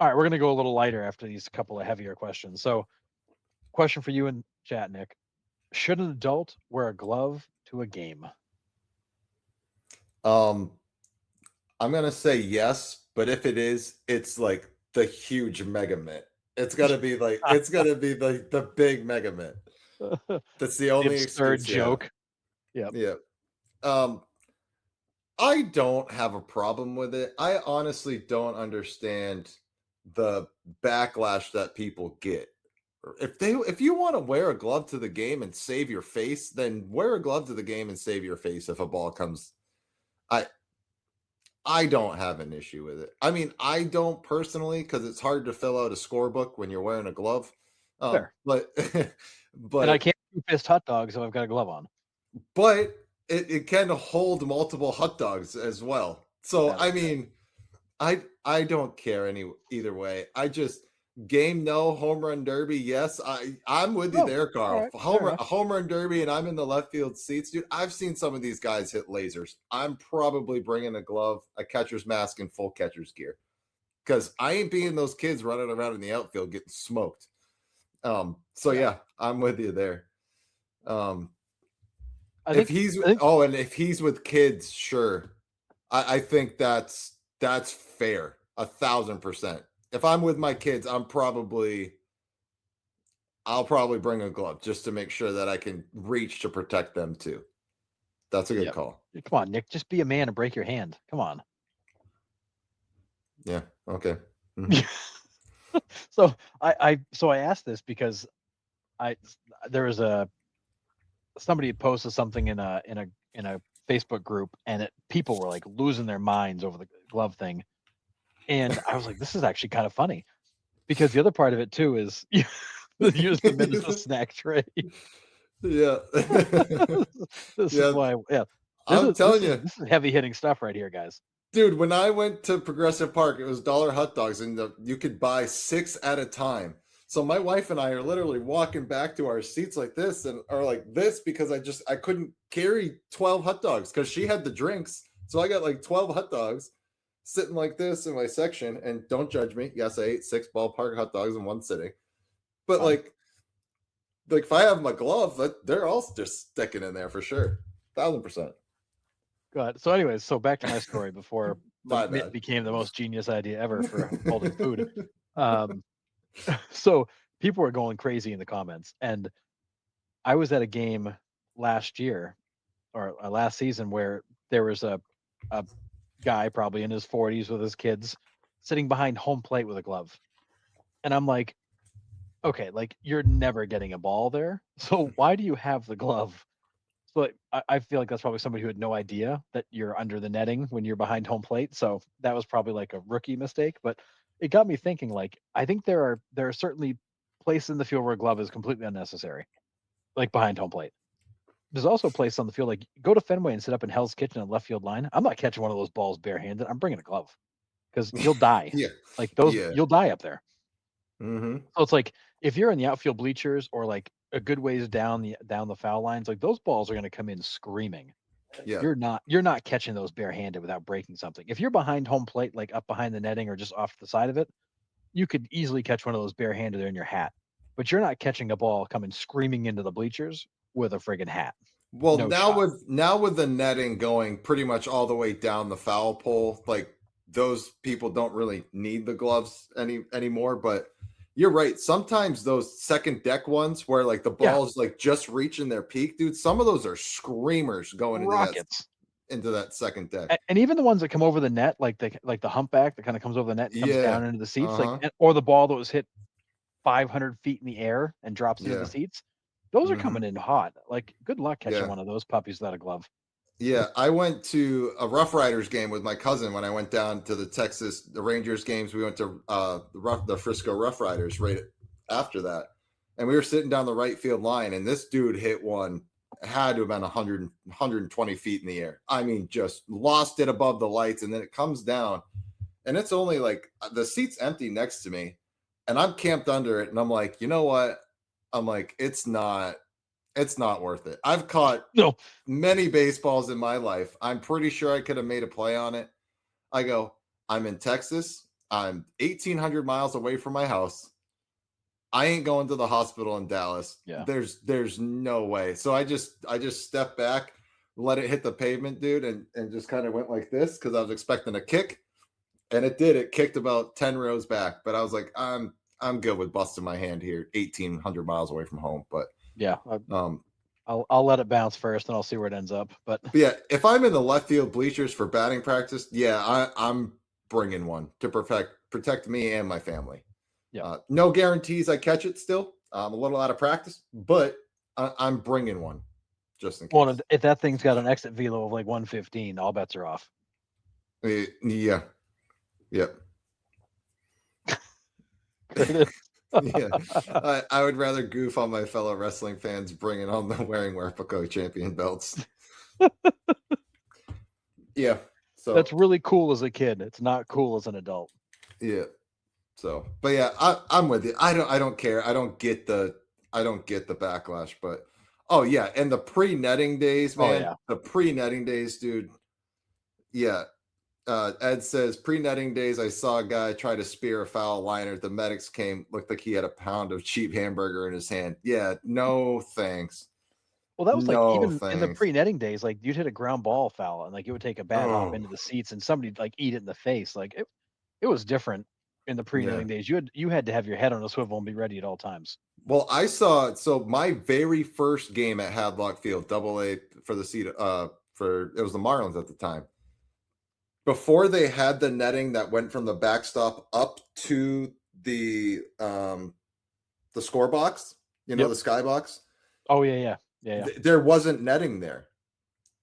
All right, we're gonna go a little lighter after these couple of heavier questions. So, question for you in chat, Nick: should an adult wear a glove to a game? Um, I'm gonna say yes, but if it is, it's like the huge mega mitt. It's gotta be the big mega mitt. The That's the only absurd excuse you have. joke. Yep. Yeah. Um, I don't have a problem with it. I honestly don't understand the backlash that people get. If you want to wear a glove to the game and save your face, then wear a glove to the game and save your face if a ball comes. I I don't have an issue with it. I mean, I don't personally because it's hard to fill out a scorebook when you're wearing a glove. Fair. But And I but can't do fist hot dogs if I've got a glove on. but it can hold multiple hot dogs as well. So That is I true. mean, I don't care either way. I just game no, home run derby. Yes, I'm with you Oh, there, all Carl. right. Fair A enough. home run derby, and I'm in the left field seats, dude. I've seen some of these guys hit lasers. I'm probably bringing a glove, a catcher's mask, and full catcher's gear because I ain't being those kids running around in the outfield getting smoked. So Yeah. yeah, I'm with you there. Um, I think I think and if he's with kids, sure. I think that's fair. 1,000%. If I'm with my kids, I'll probably bring a glove just to make sure that I can reach to protect them too. That's a good yep. call. Come on, Nick, just be a man and break your hand. Come on. Yeah. Okay. Hmm. So I asked this because I there was a somebody had posted something in a Facebook group, and people were like losing their minds over the glove thing, and I was like, this is actually kind of funny because the other part of it too is you use them as a snack tray. Yeah. This is Yeah. why, yeah. This I'm is this telling is you. this is heavy hitting stuff right here, guys. Dude, when I went to Progressive Park, it was dollar hot dogs, and you could buy 6 at a time. So my wife and I are literally walking back to our seats like this and are like this because I couldn't carry 12 hot dogs because she had the drinks. So I got like 12 hot dogs sitting like this in my section. And don't judge me. Yes, I ate 6 ballpark hot dogs in one sitting. But Fine. like if I have my glove, they're all just sticking in there for sure. 1,000%. Go ahead. So, anyways, so back to my story before the My mitt bad. became the most genius idea ever for holding food. Um, so people were going crazy in the comments, and I was at a game last year or last season where there was a guy probably in his 40s with his kids sitting behind home plate with a glove, and I'm like, okay, like you're never getting a ball there, so why do you have the glove? So like, I feel like that's probably somebody who had no idea that you're under the netting when you're behind home plate. So that was probably like a rookie mistake. But it got me thinking. Like I think there are certainly places in the field where a glove is completely unnecessary, like behind home plate. There's also a place on the field like go to Fenway and sit up in Hell's Kitchen in left field line. I'm not catching one of those balls barehanded. I'm bringing a glove because you'll die. Yeah. Like those, Yeah. you'll die up there. Hmm. So it's like if you're in the outfield bleachers or like a good ways down the foul lines, like those balls are going to come in screaming. Yeah. You're not catching those barehanded without breaking something. If you're behind home plate, like up behind the netting or just off the side of it, you could easily catch one of those barehanded in your hat. But you're not catching a ball coming screaming into the bleachers with a friggin' hat. Well, No shot. now with the netting going pretty much all the way down the foul pole, like those people don't really need the gloves anymore. But you're right. Sometimes those second deck ones where like the Yeah, ball's like just reaching their peak, dude. Some of those are screamers going rockets. into that second deck. And even the ones that come over the net, like the humpback that kind of comes over the net and comes Yeah. down into the seats, like Uh-huh. or the ball that was hit 500 feet in the air and drops into the Yeah. seats. Those are Hmm. coming in hot. Like, good luck catching Yeah. one of those puppies without a glove. Yeah, I went to a Rough Riders game with my cousin when I went down to the Rangers games. We went to the Frisco Rough Riders right after that, and we were sitting down the right field line, and this dude hit one had to have been 120 feet in the air. I mean, just lost it above the lights, and then it comes down, and it's only like the seat's empty next to me, and I'm camped under it, and I'm like, you know what? I'm like, it's not worth it. I've caught No, many baseballs in my life. I'm pretty sure I could have made a play on it. I go, I'm in Texas. I'm 1,800 miles away from my house. I ain't going to the hospital in Dallas. Yeah. There's no way. So I just stepped back, let it hit the pavement, dude, and just kind of went like this because I was expecting a kick, and it did. It kicked about 10 rows back, but I was like, I'm good with busting my hand here, 1,800 miles away from home. Yeah. Um, I'll let it bounce first, and I'll see where it ends up. But but yeah, if I'm in the left field bleachers for batting practice, yeah, I'm bringing one to protect me and my family. yeah. No guarantees I catch it still. I'm a little out of practice, but I'm bringing one just in Well, case. if that thing's got an exit velo of like 115, all bets are off. Yeah. Yep. There it is. Yeah. I would rather goof on my fellow wrestling fans bringing on the wearing Werpico champion belts. Yeah. So That's really cool as a kid. It's not cool as an adult. yeah. So, but yeah, I'm with you. I don't care. I don't get the backlash, but oh yeah, and the pre-netting days, Oh man. yeah. The pre-netting days, dude. Yeah. Ed says pre-netting days, I saw a guy try to spear a foul liner. The medics came, looked like he had a pound of cheap hamburger in his hand. Yeah, no thanks. Well, that was like No even in the thanks. pre-netting days, like you'd hit a ground ball foul and like it would take a bad hop Oh, into the seats and somebody'd like eat it in the face. Like it was different in the yeah. pre-netting days. You had to have your head on a swivel and be ready at all times. Well, I saw so my very first game at Hadlock Field, double A for the seat for it was the Marlins at the time. Before they had the netting that went from the backstop up to the score box, Yep. the skybox, Oh yeah. there wasn't netting there.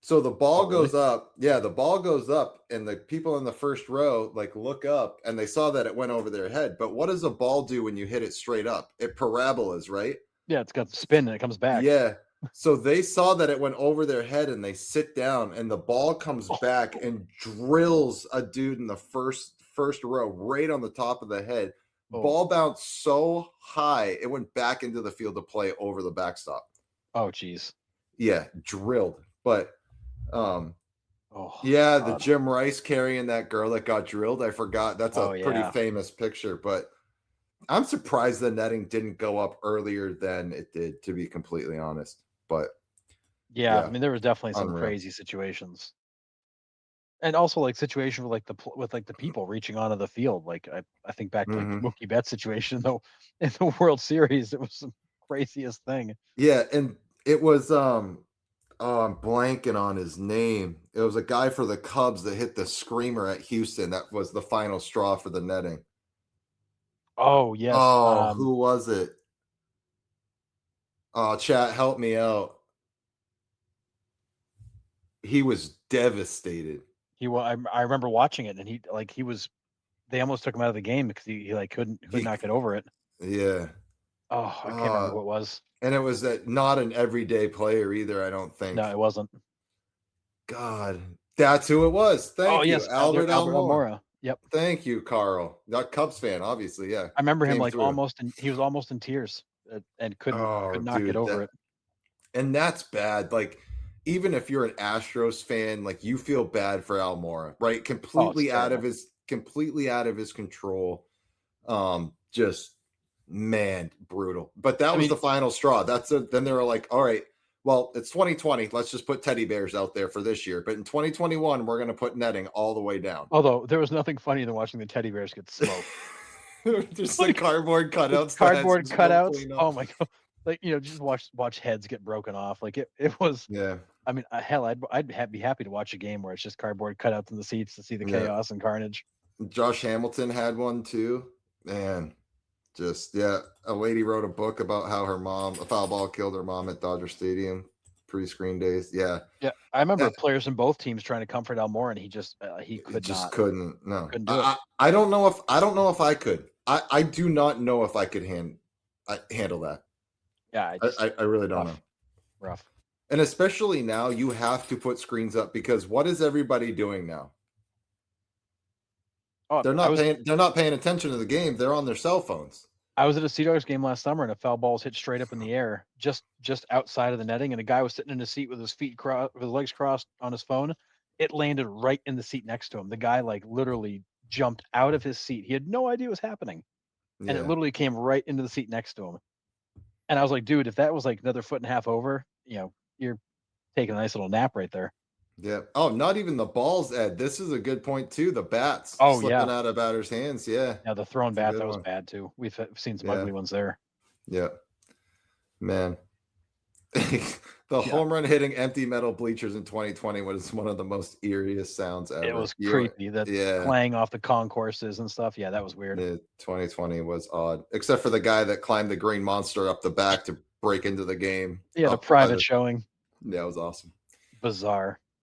So the Oh ball really? goes up. Yeah, the ball goes up, and the people in the first row like look up and they saw that it went over their head. But what does a ball do when you hit it straight up? It parabolas, right? Yeah, it's got the spin and it comes back. Yeah. So they saw that it went over their head and they sit down and the ball comes back and drills a dude in the first row right on the top of the head. Oh, Ball bounced so high it went back into the field of play over the backstop. oh, geez. Yeah, drilled. But Oh yeah, the God. Jim Rice carrying that girl that got drilled. I forgot. That's a Oh pretty yeah. famous picture, but I'm surprised the netting didn't go up earlier than it did, to be completely honest. But Yeah. I yeah, mean, there was definitely some unreal. crazy situations. And also like situation with like with like the people reaching onto the field. Like I think back to like the Hmm. Mookie Betts situation though in the World Series. It was the craziest thing. Yeah, and it was oh, I'm blanking on his name. It was a guy for the Cubs that hit the screamer at Houston. That was the final straw for the netting. Oh yes. Oh, who was it? Oh, chat, help me out. He was devastated. I remember watching it and he was they almost took him out of the game because he like could He, not get over it. yeah. Oh, I can't remember Uh, who it was. and it was that not an everyday player either, I don't No, think. it wasn't. God, that's who it was. Oh Thank you, yes, Albert Albert Almora. Almora. Yep. Thank you, Carl. Not Cubs fan, obviously. Yeah, I remember him came like through. almost in he was almost in tears and Oh, could not get dude, over it. and that's bad. Like, even if you're an Astros fan, like you feel bad for Almora, right? Oh, it's terrible. Completely out of his control. Just man, brutal. But that I was mean, the final straw. Then they were like, all right, well, it's 2020. Let's just put teddy bears out there for this year. But in 2021, we're going to put netting all the way down. although there was nothing funnier than watching the teddy bears get smoked. Just the Like cardboard the cutouts that had some cardboard smoke cutouts. clean up. Oh my god. Like, just watch heads get broken off. Like it was Yeah, I mean, hell, be happy to watch a game where it's just cardboard cutouts in the seats to see the yeah. chaos and carnage. Josh Hamilton had one too. Man, just yeah. A lady wrote a book about how a foul ball killed her mom at Dodger Stadium pre-screen days. Yeah, Yeah, I remember that, players in both teams trying to comfort Almora, and he he could just not couldn't. No, couldn't do it. I don't know if I could. I do not know if I could handle that. Yeah, I just I really don't know. rough, rough. And especially now, you have to put screens up because what is everybody doing now? Oh, I was They're not paying attention to the game. They're on their cell phones. I was at a Sea Dogs game last summer, and a foul ball was hit straight up in the air, just outside of the netting, and a guy was sitting in his seat with with his legs crossed on his phone. It landed right in the seat next to him. The guy like literally jumped out of his seat. He had no idea what was happening, and it Yeah. literally came right into the seat next to him. And I was like, dude, if that was like another foot and a half over, you're taking a nice little nap right there. Yeah. Oh, not even the balls, Ed. This is a good point too. The bats Oh slipping yeah, out of batters' hands. Yeah. yeah. The thrown That's a bat, good that was one. bad too. We've seen some Yeah. ugly ones there. Yeah. Man. The Yeah, home run hitting empty metal bleachers in 2020 was one of the most eeriest sounds it ever. was creepy. The Yeah. clang off the concourses and stuff. Yeah, that was weird. Yeah, 2020 was odd, except for the guy that climbed the green monster up the back to break into the game. Yeah, the Up by private the showing, Yeah, it was awesome. bizarre.